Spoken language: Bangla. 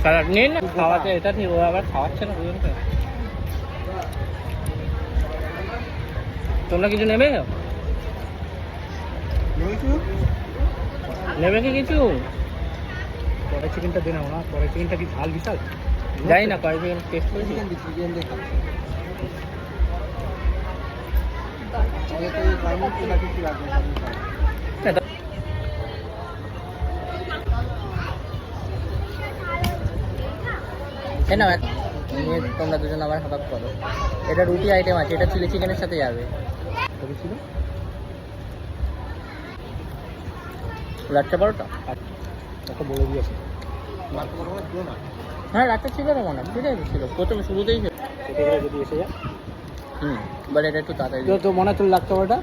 স্যালাড নিয়ে না খাওয়াতে, এটা ঠিক ও আবার খাওয়াচ্ছে না বুঝলেন তো। তোমরা কিছু নেবে? নেবে কি কিছু? কড়াই চিকেনটা দে না, কড়াই চিকেনটা কি ঝাল বিশাল? যাই না কয়েক চিকেন টেস্ট করে চিকেন দিচ্ছি, চিকেন দেখা না নিয়ে তোমরা দুজন আবার হাফ হাফ করো। এটা রুটি আইটেম আছে, এটা চিলি চিকেনের সাথে যাবে। কবে ছিল? লাচ্চা পরোটা ওকে বলে দিয়েছে। হ্যাঁ লাচ্চা ছিল না মনে হয়, ঠিক আছে ছিল প্রথমে শুরুতেই ছিল। যদি এসে যায় বাট এটা একটু তাড়াতাড়ি তো মনে হচ্ছিল লাগতো ওটা।